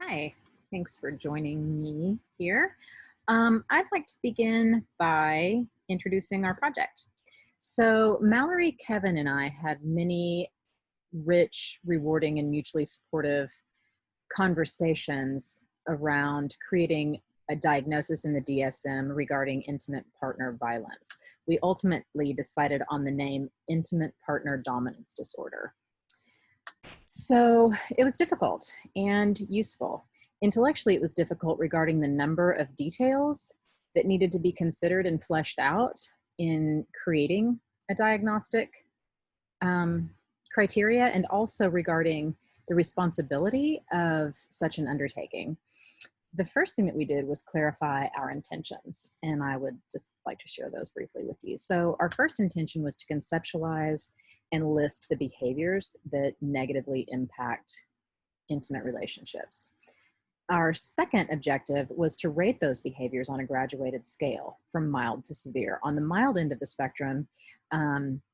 Hi, thanks for joining me here. I'd like to begin by introducing our project. So, Mallory, Kevin, and I had many rich, rewarding, and mutually supportive conversations around creating a diagnosis in the DSM regarding intimate partner violence. We ultimately decided on the name intimate partner dominance disorder. So it was difficult and useful. Intellectually, it was difficult regarding the number of details that needed to be considered and fleshed out in creating a diagnostic criteria, and also regarding the responsibility of such an undertaking. The first thing that we did was clarify our intentions, and I would just like to share those briefly with you. So our first intention was to conceptualize and list the behaviors that negatively impact intimate relationships. Our second objective was to rate those behaviors on a graduated scale from mild to severe. On the mild end of the spectrum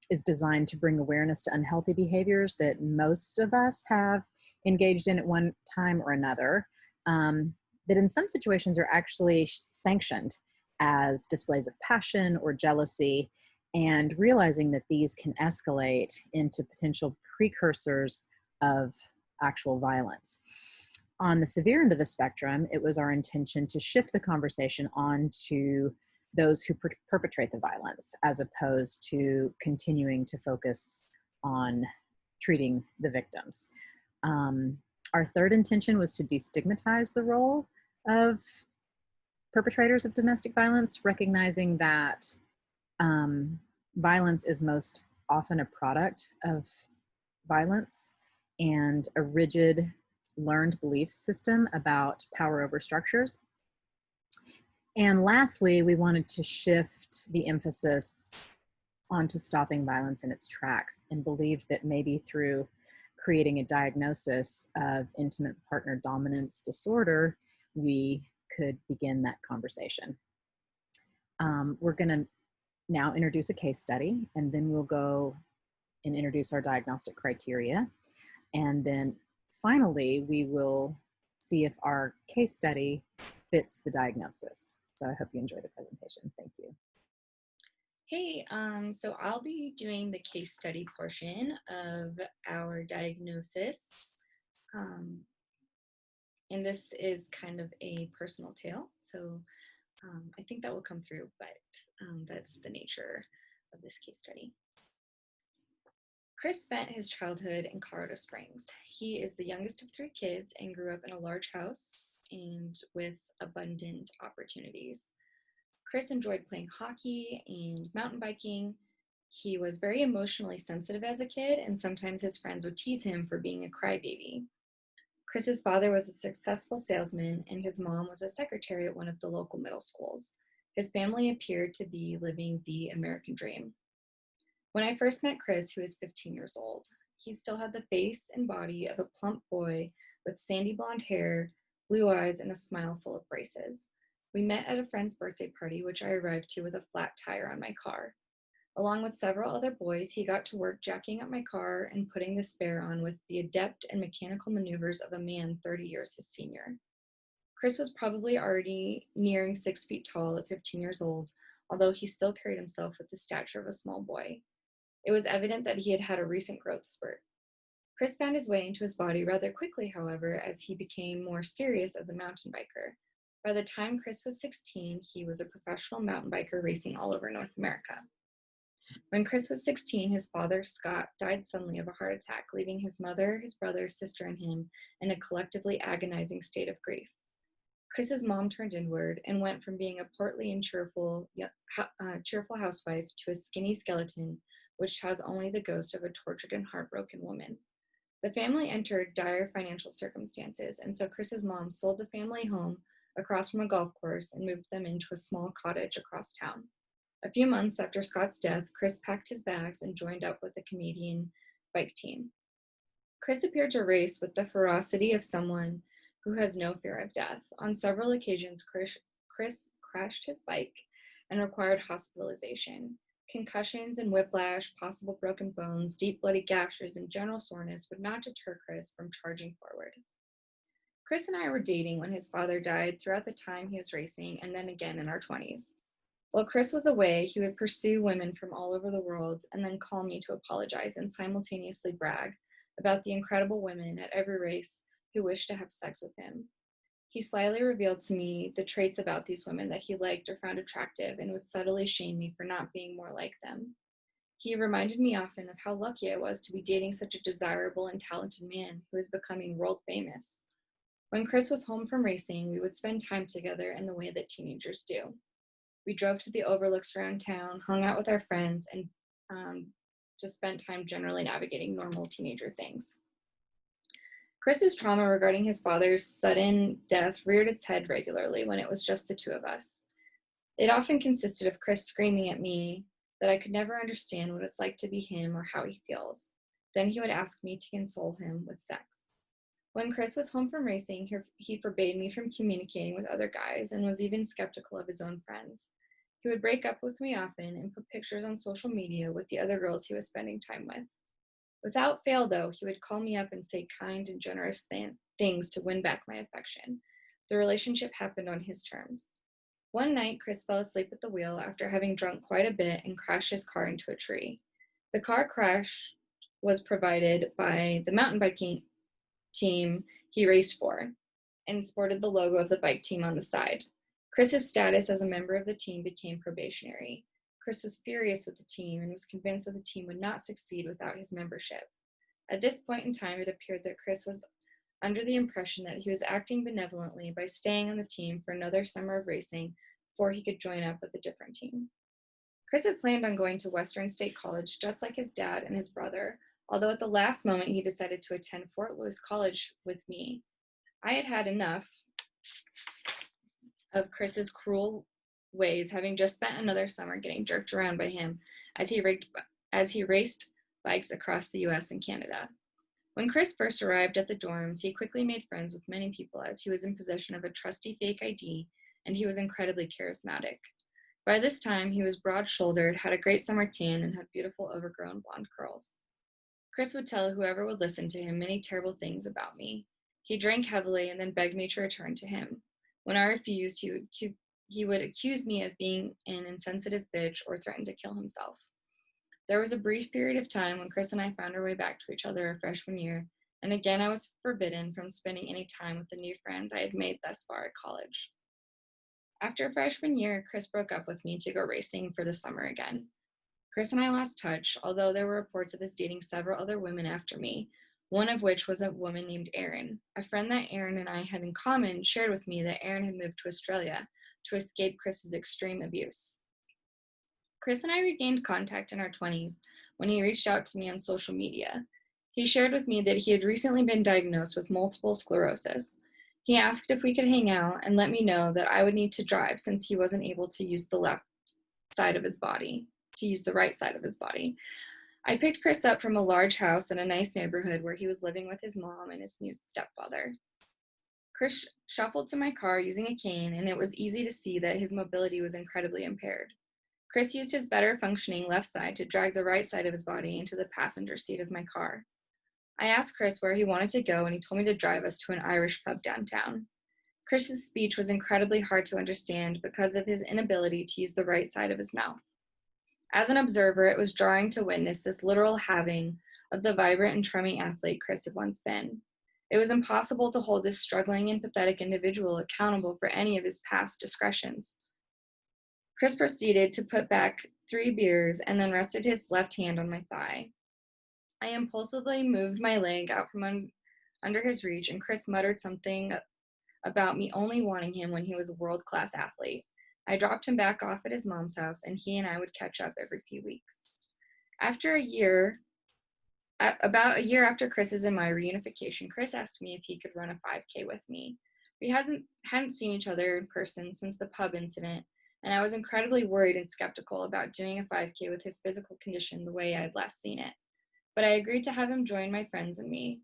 is designed to bring awareness to unhealthy behaviors that most of us have engaged in at one time or another, that in some situations are actually sanctioned as displays of passion or jealousy, and realizing that these can escalate into potential precursors of actual violence. On the severe end of the spectrum, it was our intention to shift the conversation onto those who perpetrate the violence, as opposed to continuing to focus on treating the victims. Our third intention was to destigmatize the role of perpetrators of domestic violence, recognizing that violence is most often a product of violence and a rigid learned belief system about power over structures. And lastly, we wanted to shift the emphasis onto stopping violence in its tracks, and believed that maybe through creating a diagnosis of intimate partner dominance disorder, we could begin that conversation. We're going to now introduce a case study, and then we'll go and introduce our diagnostic criteria. And then finally, we will see if our case study fits the diagnosis. So I hope you enjoy the presentation. Thank you. Hey, so I'll be doing the case study portion of our diagnosis. And this is kind of a personal tale, so I think that will come through, but that's the nature of this case study. Chris spent his childhood in Colorado Springs. He is the youngest of 3 kids and grew up in a large house and with abundant opportunities. Chris enjoyed playing hockey and mountain biking. He was very emotionally sensitive as a kid, and sometimes his friends would tease him for being a crybaby. Chris's father was a successful salesman, and his mom was a secretary at one of the local middle schools. His family appeared to be living the American dream. When I first met Chris, he was 15 years old. He still had the face and body of a plump boy with sandy blonde hair, blue eyes, and a smile full of braces. We met at a friend's birthday party, which I arrived to with a flat tire on my car. Along with several other boys, he got to work jacking up my car and putting the spare on with the adept and mechanical maneuvers of a man 30 years his senior. Chris was probably already nearing 6 feet tall at 15 years old, although he still carried himself with the stature of a small boy. It was evident that he had had a recent growth spurt. Chris found his way into his body rather quickly, however, as he became more serious as a mountain biker. By the time Chris was 16, he was a professional mountain biker racing all over North America. When Chris was 16, his father, Scott, died suddenly of a heart attack, leaving his mother, his brother, sister, and him in a collectively agonizing state of grief. Chris's mom turned inward and went from being a portly and cheerful housewife to a skinny skeleton, which has only the ghost of a tortured and heartbroken woman. The family entered dire financial circumstances, and so Chris's mom sold the family home across from a golf course and moved them into a small cottage across town. A few months after Scott's death, Chris packed his bags and joined up with a Canadian bike team. Chris appeared to race with the ferocity of someone who has no fear of death. On several occasions, Chris crashed his bike and required hospitalization. Concussions and whiplash, possible broken bones, deep bloody gashes, and general soreness would not deter Chris from charging forward. Chris and I were dating when his father died throughout the time he was racing, and then again in our 20s. While Chris was away, he would pursue women from all over the world and then call me to apologize and simultaneously brag about the incredible women at every race who wished to have sex with him. He slyly revealed to me the traits about these women that he liked or found attractive and would subtly shame me for not being more like them. He reminded me often of how lucky I was to be dating such a desirable and talented man who was becoming world famous. When Chris was home from racing, we would spend time together in the way that teenagers do. We drove to the overlooks around town, hung out with our friends, and just spent time generally navigating normal teenager things. Chris's trauma regarding his father's sudden death reared its head regularly when it was just the two of us. It often consisted of Chris screaming at me that I could never understand what it's like to be him or how he feels. Then he would ask me to console him with sex. When Chris was home from racing, he forbade me from communicating with other guys and was even skeptical of his own friends. He would break up with me often and put pictures on social media with the other girls he was spending time with. Without fail, though, he would call me up and say kind and generous things to win back my affection. The relationship happened on his terms. One night, Chris fell asleep at the wheel after having drunk quite a bit and crashed his car into a tree. The car crash was provided by the mountain biking team he raced for and sported the logo of the bike team on the side. Chris's status as a member of the team became probationary. Chris was furious with the team and was convinced that the team would not succeed without his membership. At this point in time, it appeared that Chris was under the impression that he was acting benevolently by staying on the team for another summer of racing before he could join up with a different team. Chris had planned on going to Western State College just like his dad and his brother, although at the last moment he decided to attend Fort Lewis College with me. I had had enough of Chris's cruel ways, having just spent another summer getting jerked around by him as he raced bikes across the US and Canada. When Chris first arrived at the dorms, he quickly made friends with many people as he was in possession of a trusty fake ID and he was incredibly charismatic. By this time, he was broad-shouldered, had a great summer tan, and had beautiful overgrown blonde curls. Chris would tell whoever would listen to him many terrible things about me. He drank heavily and then begged me to return to him. When I refused, he would accuse me of being an insensitive bitch or threaten to kill himself. There was a brief period of time when Chris and I found our way back to each other our freshman year, and again I was forbidden from spending any time with the new friends I had made thus far at college. After freshman year, Chris broke up with me to go racing for the summer again. Chris and I lost touch, although there were reports of his dating several other women after me, one of which was a woman named Erin. A friend that Erin and I had in common shared with me that Erin had moved to Australia to escape Chris's extreme abuse. Chris and I regained contact in our 20s when he reached out to me on social media. He shared with me that he had recently been diagnosed with multiple sclerosis. He asked if we could hang out and let me know that I would need to drive since he wasn't able to use the right side of his body. I picked Chris up from a large house in a nice neighborhood where he was living with his mom and his new stepfather. Chris shuffled to my car using a cane, and it was easy to see that his mobility was incredibly impaired. Chris used his better functioning left side to drag the right side of his body into the passenger seat of my car. I asked Chris where he wanted to go, and he told me to drive us to an Irish pub downtown. Chris's speech was incredibly hard to understand because of his inability to use the right side of his mouth. As an observer, it was jarring to witness this literal halving of the vibrant and charming athlete Chris had once been. It was impossible to hold this struggling and pathetic individual accountable for any of his past discretions. Chris proceeded to put back 3 beers and then rested his left hand on my thigh. I impulsively moved my leg out from under his reach, and Chris muttered something about me only wanting him when he was a world-class athlete. I dropped him back off at his mom's house, and he and I would catch up every few weeks. About a year after Chris's and my reunification, Chris asked me if he could run a 5K with me. We hadn't seen each other in person since the pub incident, and I was incredibly worried and skeptical about doing a 5K with his physical condition the way I had last seen it. But I agreed to have him join my friends and me.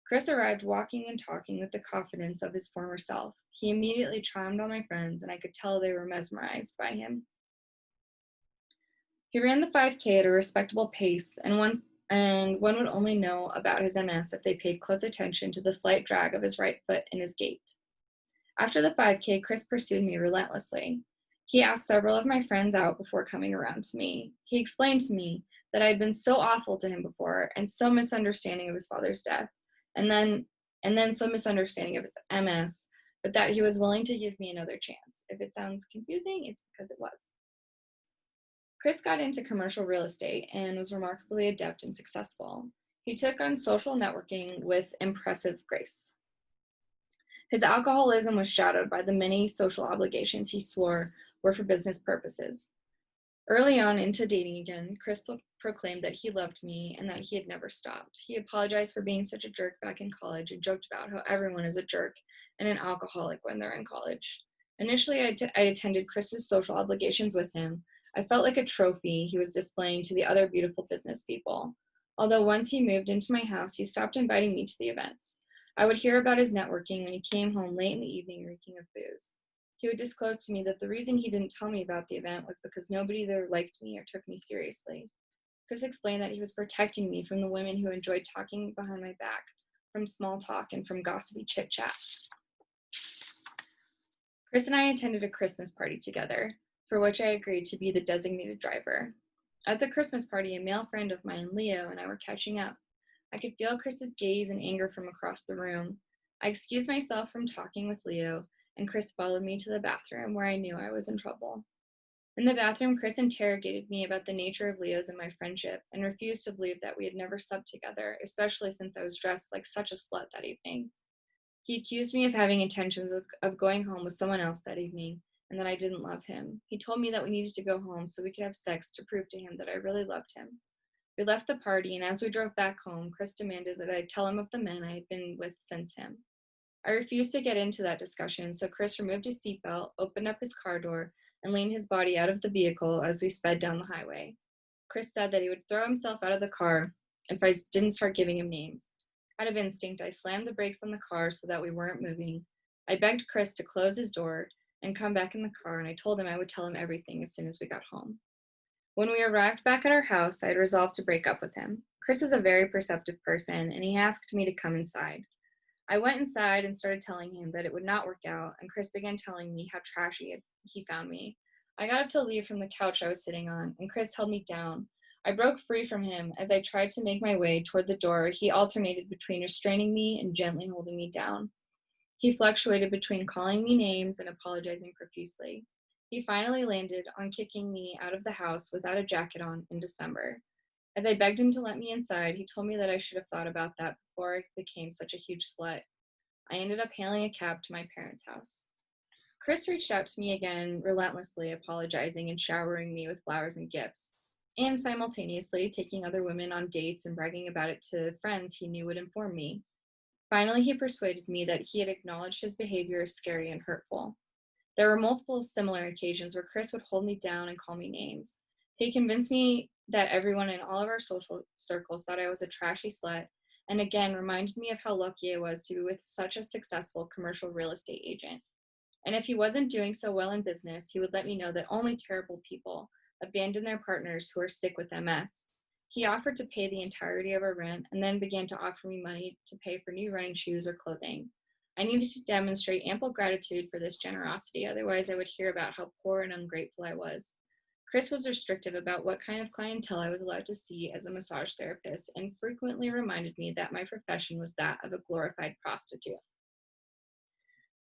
Chris arrived walking and talking with the confidence of his former self. He immediately charmed all my friends, and I could tell they were mesmerized by him. He ran the 5K at a respectable pace, and and one would only know about his MS if they paid close attention to the slight drag of his right foot in his gait. After the 5K, Chris pursued me relentlessly. He asked several of my friends out before coming around to me. He explained to me that I had been so awful to him before and so misunderstanding of his father's death, and then so misunderstanding of his MS, but that he was willing to give me another chance. If it sounds confusing, it's because it was. Chris got into commercial real estate and was remarkably adept and successful. He took on social networking with impressive grace. His alcoholism was shadowed by the many social obligations he swore were for business purposes. Early on into dating again, Chris proclaimed that he loved me and that he had never stopped. He apologized for being such a jerk back in college and joked about how everyone is a jerk and an alcoholic when they're in college. Initially, I attended Chris's social obligations with him. I felt like a trophy he was displaying to the other beautiful business people. Although once he moved into my house, he stopped inviting me to the events. I would hear about his networking when he came home late in the evening reeking of booze. He would disclose to me that the reason he didn't tell me about the event was because nobody there liked me or took me seriously. Chris explained that he was protecting me from the women who enjoyed talking behind my back, from small talk and from gossipy chit-chat. Chris and I attended a Christmas party together, for which I agreed to be the designated driver. At the Christmas party, a male friend of mine, Leo, and I were catching up. I could feel Chris's gaze and anger from across the room. I excused myself from talking with Leo, and Chris followed me to the bathroom where I knew I was in trouble. In the bathroom, Chris interrogated me about the nature of Leo's and my friendship and refused to believe that we had never slept together, especially since I was dressed like such a slut that evening. He accused me of having intentions of going home with someone else that evening and that I didn't love him. He told me that we needed to go home so we could have sex to prove to him that I really loved him. We left the party, and as we drove back home, Chris demanded that I tell him of the men I had been with since him. I refused to get into that discussion, so Chris removed his seatbelt, opened up his car door, and leaned his body out of the vehicle as we sped down the highway. Chris said that he would throw himself out of the car if I didn't start giving him names. Out of instinct, I slammed the brakes on the car so that we weren't moving. I begged Chris to close his door and come back in the car, and I told him I would tell him everything as soon as we got home. When we arrived back at our house, I had resolved to break up with him. Chris is a very perceptive person, and he asked me to come inside. I went inside and started telling him that it would not work out, and Chris began telling me how trashy he found me. I got up to leave from the couch I was sitting on, and Chris held me down. I broke free from him. As I tried to make my way toward the door, he alternated between restraining me and gently holding me down. He fluctuated between calling me names and apologizing profusely. He finally landed on kicking me out of the house without a jacket on in December. As I begged him to let me inside, he told me that I should have thought about that before I became such a huge slut. I ended up hailing a cab to my parents' house. Chris reached out to me again, relentlessly apologizing and showering me with flowers and gifts, and simultaneously taking other women on dates and bragging about it to friends he knew would inform me. Finally, he persuaded me that he had acknowledged his behavior as scary and hurtful. There were multiple similar occasions where Chris would hold me down and call me names. He convinced me that everyone in all of our social circles thought I was a trashy slut, and again reminded me of how lucky I was to be with such a successful commercial real estate agent. And if he wasn't doing so well in business, he would let me know that only terrible people abandon their partners who are sick with MS. He offered to pay the entirety of our rent and then began to offer me money to pay for new running shoes or clothing. I needed to demonstrate ample gratitude for this generosity, otherwise I would hear about how poor and ungrateful I was. Chris was restrictive about what kind of clientele I was allowed to see as a massage therapist and frequently reminded me that my profession was that of a glorified prostitute.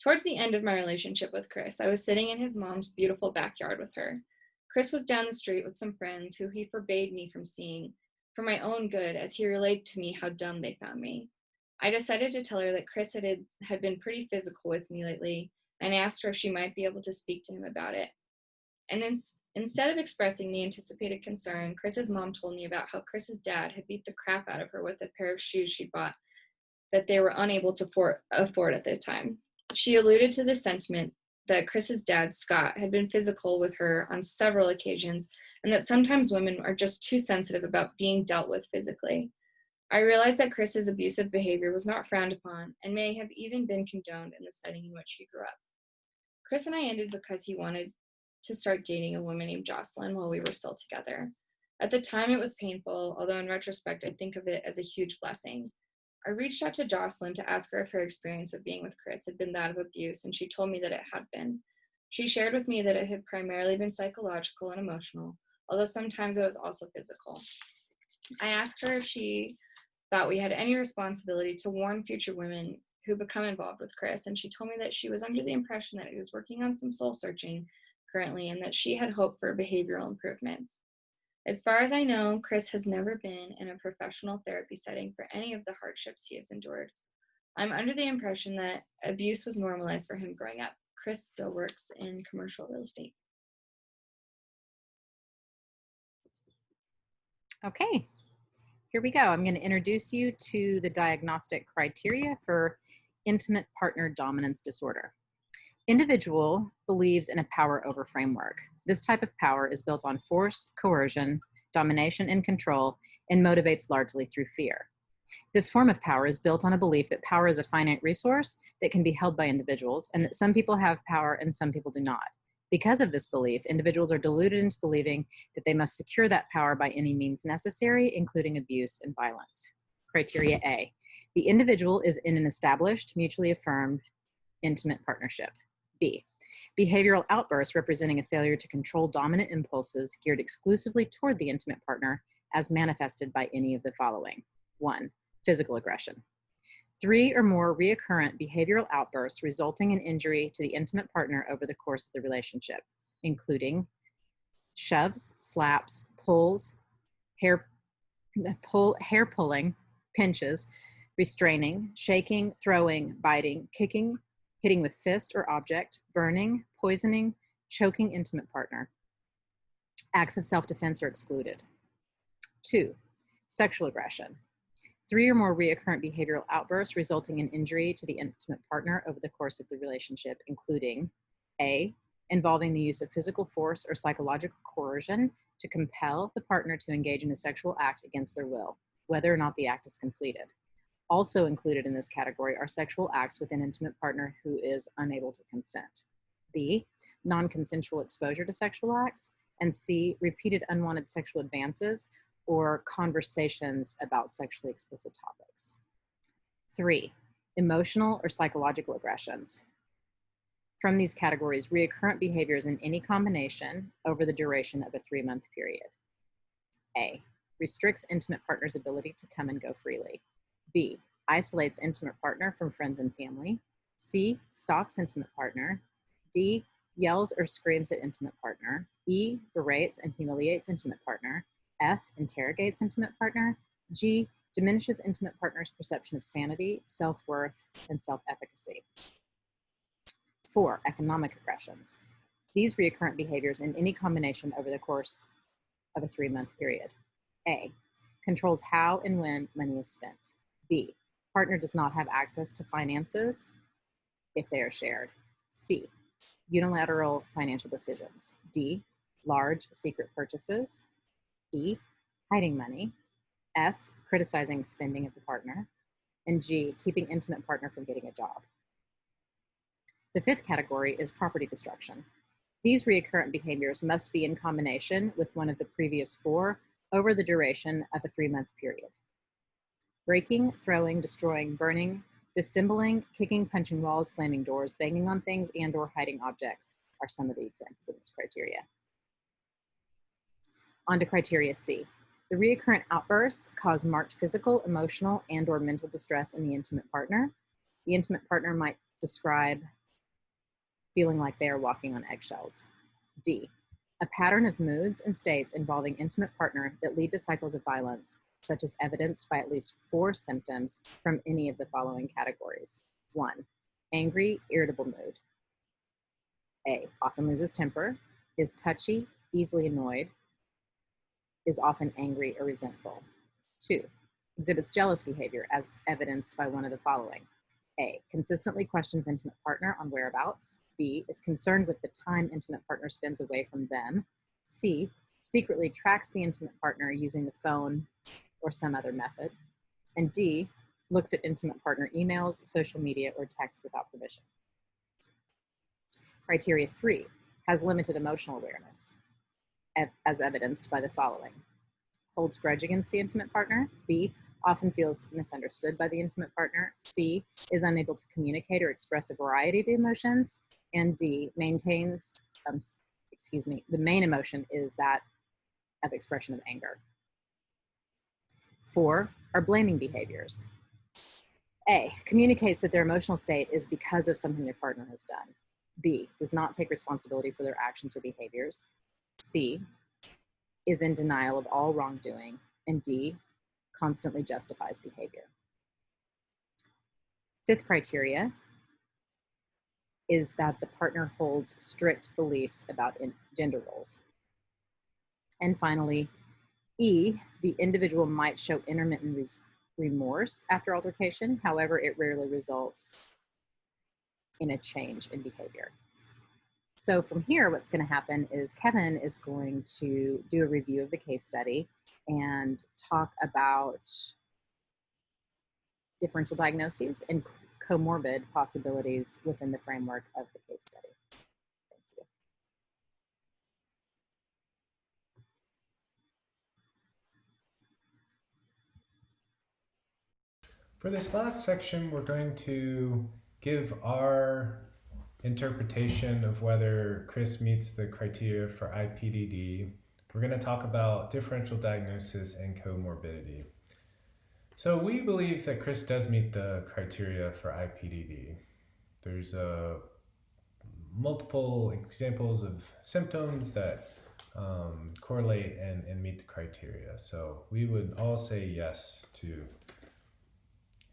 Towards the end of my relationship with Chris, I was sitting in his mom's beautiful backyard with her. Chris was down the street with some friends who he forbade me from seeing for my own good, as he relayed to me how dumb they found me. I decided to tell her that Chris had been pretty physical with me lately, and asked her if she might be able to speak to him about it. And instead of expressing the anticipated concern, Chris's mom told me about how Chris's dad had beat the crap out of her with a pair of shoes she'd bought that they were unable to afford at the time. She alluded to the sentiment that Chris's dad, Scott, had been physical with her on several occasions, and that sometimes women are just too sensitive about being dealt with physically. I realized that Chris's abusive behavior was not frowned upon and may have even been condoned in the setting in which he grew up. Chris and I ended because he wanted to start dating a woman named Jocelyn while we were still together. At the time, it was painful, although in retrospect, I think of it as a huge blessing. I reached out to Jocelyn to ask her if her experience of being with Chris had been that of abuse, and she told me that it had been. She shared with me that it had primarily been psychological and emotional, although sometimes it was also physical. I asked her if she thought we had any responsibility to warn future women who become involved with Chris, and she told me that she was under the impression that he was working on some soul searching currently and that she had hope for behavioral improvements. As far as I know, Chris has never been in a professional therapy setting for any of the hardships he has endured. I'm under the impression that abuse was normalized for him growing up. Chris still works in commercial real estate. Okay, here we go. I'm going to introduce you to the diagnostic criteria for intimate partner dominance disorder. Individual believes in a power over framework. This type of power is built on force, coercion, domination, and control, and motivates largely through fear. This form of power is built on a belief that power is a finite resource that can be held by individuals, and that some people have power and some people do not. Because of this belief, individuals are deluded into believing that they must secure that power by any means necessary, including abuse and violence. Criteria A. The individual is in an established, mutually affirmed, intimate partnership. B. Behavioral outbursts representing a failure to control dominant impulses geared exclusively toward the intimate partner as manifested by any of the following. 1. Physical aggression. 3 or more recurrent behavioral outbursts resulting in injury to the intimate partner over the course of the relationship, including shoves, slaps, pulls, hair pulling, pinches, restraining, shaking, throwing, biting, kicking, hitting with fist or object, burning, poisoning, choking intimate partner. Acts of self-defense are excluded. 2. Sexual aggression. 3 or more recurrent behavioral outbursts resulting in injury to the intimate partner over the course of the relationship, including A. Involving the use of physical force or psychological coercion to compel the partner to engage in a sexual act against their will, whether or not the act is completed. Also included in this category are sexual acts with an intimate partner who is unable to consent. B. Non-consensual exposure to sexual acts. And C. Repeated unwanted sexual advances or conversations about sexually explicit topics. 3. Emotional or psychological aggressions. From these categories, recurrent behaviors in any combination over the duration of a 3-month period. A. Restricts intimate partner's ability to come and go freely. B. Isolates intimate partner from friends and family. C. Stalks intimate partner. D. Yells or screams at intimate partner. E. Berates and humiliates intimate partner. F. Interrogates intimate partner. G. Diminishes intimate partner's perception of sanity, self-worth, and self-efficacy. 4. Economic aggressions. These recurrent behaviors in any combination over the course of a 3-month period. A. Controls how and when money is spent. B. Partner does not have access to finances if they are shared. C. Unilateral financial decisions. D. Large secret purchases. E. Hiding money. F. Criticizing spending of the partner. And G. Keeping intimate partner from getting a job. The 5th category is property destruction. These recurrent behaviors must be in combination with one of the previous 4 over the duration of a 3-month period. Breaking, throwing, destroying, burning, dissembling, kicking, punching walls, slamming doors, banging on things, and/or hiding objects are some of the examples of this criteria. On to criteria C. The recurrent outbursts cause marked physical, emotional, and/or mental distress in the intimate partner. The intimate partner might describe feeling like they are walking on eggshells. D. A pattern of moods and states involving intimate partner that lead to cycles of violence, such as evidenced by at least 4 symptoms from any of the following categories. 1. Angry, irritable mood. A. Often loses temper, is touchy, easily annoyed, is often angry or resentful. 2. Exhibits jealous behavior as evidenced by one of the following. A. Consistently questions intimate partner on whereabouts. B. Is concerned with the time intimate partner spends away from them. C. Secretly tracks the intimate partner using the phone or some other method. And D. Looks at intimate partner emails, social media, or text without permission. Criteria 3. Has limited emotional awareness, as evidenced by the following. holds grudge against the intimate partner. B, often feels misunderstood by the intimate partner. C, is unable to communicate or express a variety of emotions. And D, maintains, the main emotion is that of expression of anger. 4 are blaming behaviors. A, communicates that their emotional state is because of something their partner has done. B, does not take responsibility for their actions or behaviors. C, is in denial of all wrongdoing. And D, constantly justifies behavior. 5th criteria is that the partner holds strict beliefs about gender roles. And finally, E, the individual might show intermittent remorse after altercation. However, it rarely results in a change in behavior. So from here, what's going to happen is Kevin is going to do a review of the case study and talk about differential diagnoses and comorbid possibilities within the framework of the case study. Thank you. For this last section, we're going to give our interpretation of whether Chris meets the criteria for Ipdd. We're going to talk about differential diagnosis and comorbidity. So we believe that Chris does meet the criteria for Ipdd. There's multiple examples of symptoms that correlate and meet the criteria. So we would all say yes to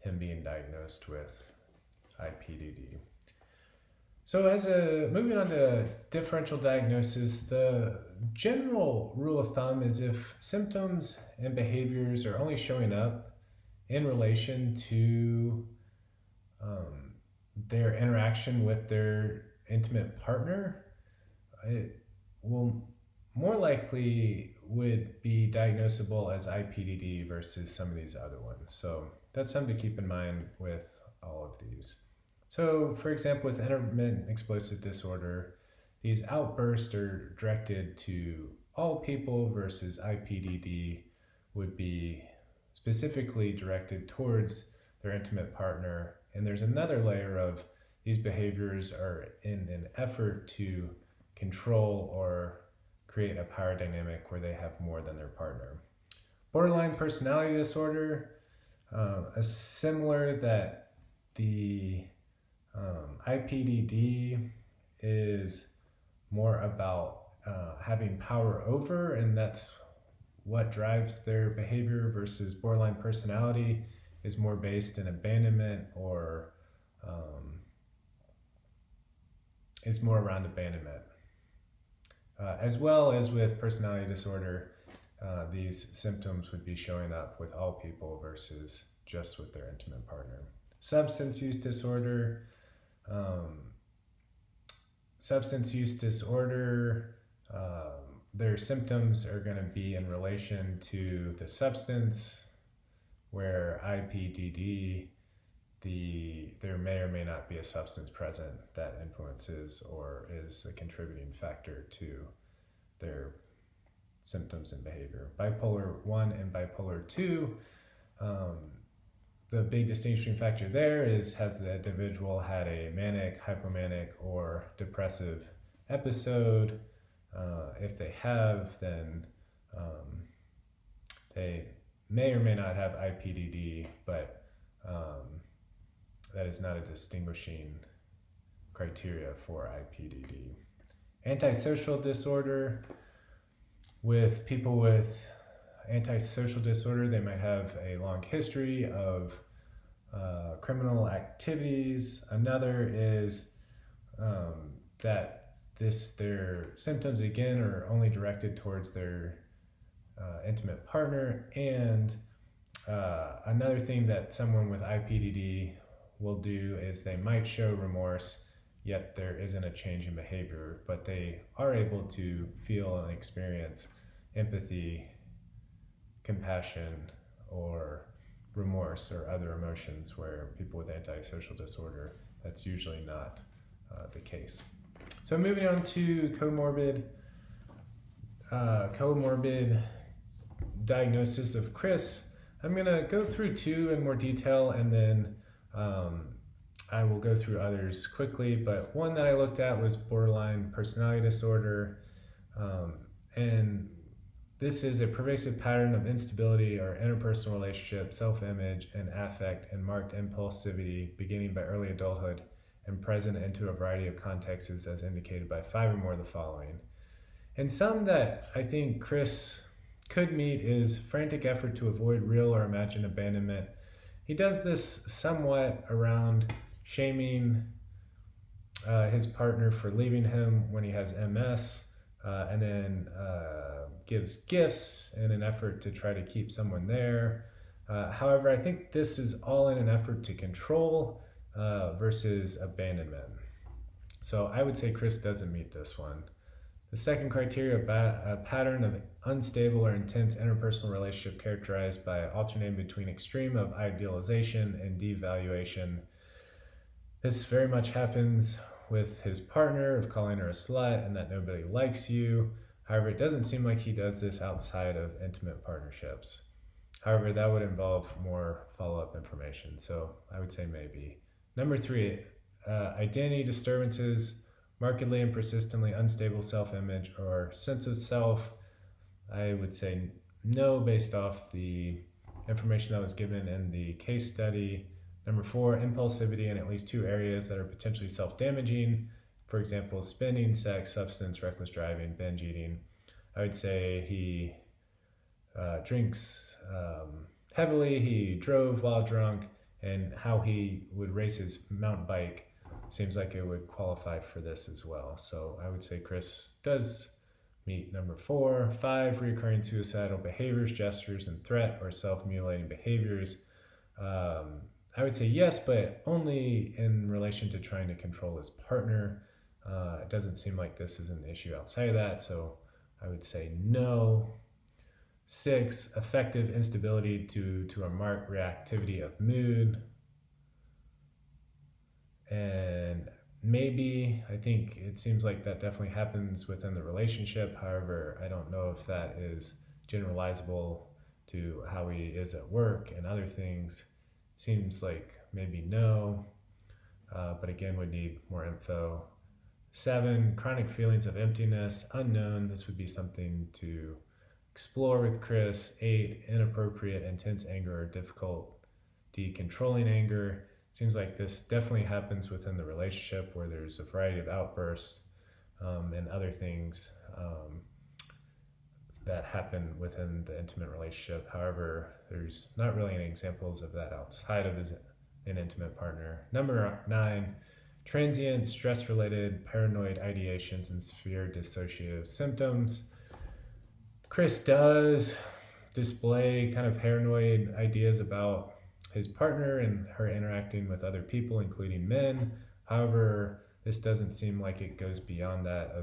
him being diagnosed with Ipdd. So moving on to differential diagnosis, the general rule of thumb is if symptoms and behaviors are only showing up in relation to their interaction with their intimate partner, it will more likely would be diagnosable as Ipdd versus some of these other ones. So that's something to keep in mind with all of these. So for example, with intermittent explosive disorder, these outbursts are directed to all people versus Ipdd would be specifically directed towards their intimate partner. And there's another layer of these behaviors are in an effort to control or create a power dynamic where they have more than their partner. Borderline personality disorder, similar that the Ipdd is more about having power over, and that's what drives their behavior, versus borderline personality is more based in abandonment or is more around abandonment. As well as with personality disorder, these symptoms would be showing up with all people versus just with their intimate partner. Substance use disorder. Their symptoms are going to be in relation to the substance, where Ipdd, there may or may not be a substance present that influences or is a contributing factor to their symptoms and behavior. Bipolar 1 and bipolar 2, the big distinguishing factor there is, has the individual had a manic, hypomanic, or depressive episode? If they have, then they may or may not have Ipdd, but that is not a distinguishing criteria for Ipdd. Antisocial disorder. With people with antisocial disorder, they might have a long history of criminal activities. Another is that their symptoms again are only directed towards their intimate partner. And another thing that someone with Ipdd will do is they might show remorse, yet there isn't a change in behavior, but they are able to feel and experience empathy, compassion, or remorse, or other emotions, where people with antisocial disorder, that's usually not the case. So moving on to comorbid diagnosis of Chris, I'm going to go through 2 in more detail, and then I will go through others quickly. But one that I looked at was borderline personality disorder. And this is a pervasive pattern of instability or interpersonal relationship, self-image, and affect, and marked impulsivity beginning by early adulthood and present into a variety of contexts as indicated by 5 or more of the following. And some that I think Chris could meet is frantic effort to avoid real or imagined abandonment. He does this somewhat around shaming his partner for leaving him when he has MS, and then gives gifts in an effort to try to keep someone there. However, I think this is all in an effort to control versus abandonment. So I would say Chris doesn't meet this one. The second criteria, a pattern of unstable or intense interpersonal relationship characterized by alternating between extreme of idealization and devaluation. This very much happens with his partner, of calling her a slut and that nobody likes you. However, it doesn't seem like he does this outside of intimate partnerships. However, that would involve more follow-up information, so I would say maybe. Number 3, identity disturbances, markedly and persistently unstable self-image or sense of self. I would say no based off the information that was given in the case study. Number 4, impulsivity in at least 2 areas that are potentially self-damaging. For example, spending, sex, substance, reckless driving, binge eating. I would say he drinks heavily, he drove while drunk, and how he would race his mountain bike seems like it would qualify for this as well. So I would say Chris does meet number 4. 5, recurring suicidal behaviors, gestures, and threat or self-mutilating behaviors. I would say yes, but only in relation to trying to control his partner. It doesn't seem like this is an issue outside of that, so I would say no. 6, affective instability to a marked reactivity of mood. And maybe, I think it seems like that definitely happens within the relationship. However, I don't know if that is generalizable to how he is at work and other things. Seems like maybe no, but again, would need more info. 7, chronic feelings of emptiness, unknown. This would be something to explore with Chris. 8, inappropriate, intense anger or difficulty controlling anger. Seems like this definitely happens within the relationship where there's a variety of outbursts and other things that happen within the intimate relationship. However, there's not really any examples of that outside of an intimate partner. Number 9, transient, stress-related, paranoid ideations and severe dissociative symptoms. Chris does display kind of paranoid ideas about his partner and her interacting with other people, including men. However, this doesn't seem like it goes beyond that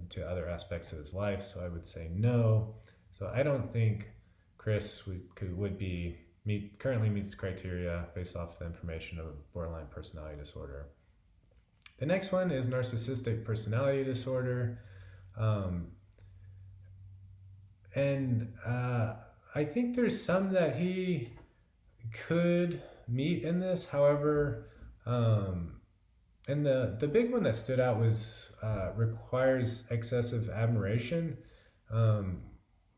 to other aspects of his life, so I would say no. So I don't think Chris currently meets the criteria based off the information of borderline personality disorder. The next one is narcissistic personality disorder. I think there's some that he could meet in this. However, and the big one that stood out was requires excessive admiration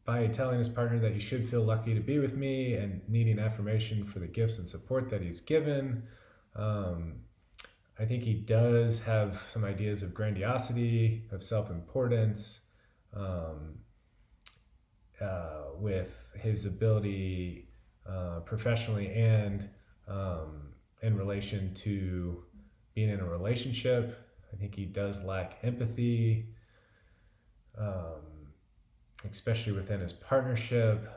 by telling his partner that you should feel lucky to be with me and needing affirmation for the gifts and support that he's given. I think he does have some ideas of grandiosity, of self-importance, with his ability professionally and in relation to being in a relationship. I think he does lack empathy, especially within his partnership.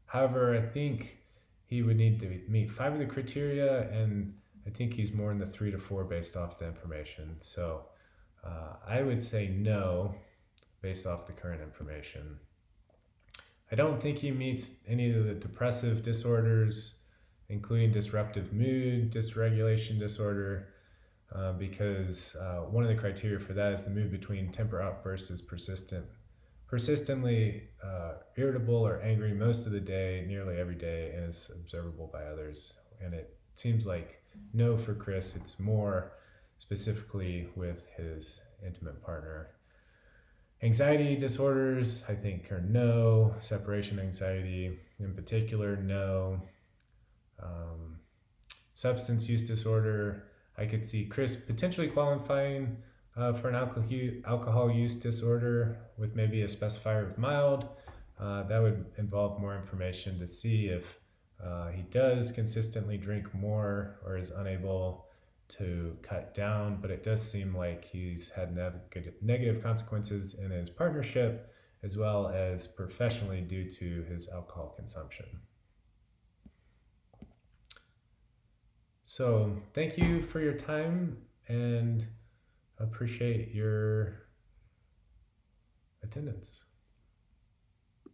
However, I think he would need to meet 5 of the criteria, and I think he's more in the 3 to 4 based off the information. So I would say no based off the current information. I don't think he meets any of the depressive disorders, including disruptive mood, dysregulation disorder, because one of the criteria for that is the mood between temper outbursts is persistent persistently irritable or angry most of the day, nearly every day, and is observable by others. And it seems like no for Chris. It's more specifically with his intimate partner. Anxiety disorders, I think, are no. Separation anxiety, in particular, no. Substance use disorder, I could see Chris potentially qualifying for an alcohol use disorder with maybe a specifier of mild. That would involve more information to see if he does consistently drink more or is unable to cut down, but it does seem like he's had negative consequences in his partnership as well as professionally due to his alcohol consumption. So thank you for your time and appreciate your attendance.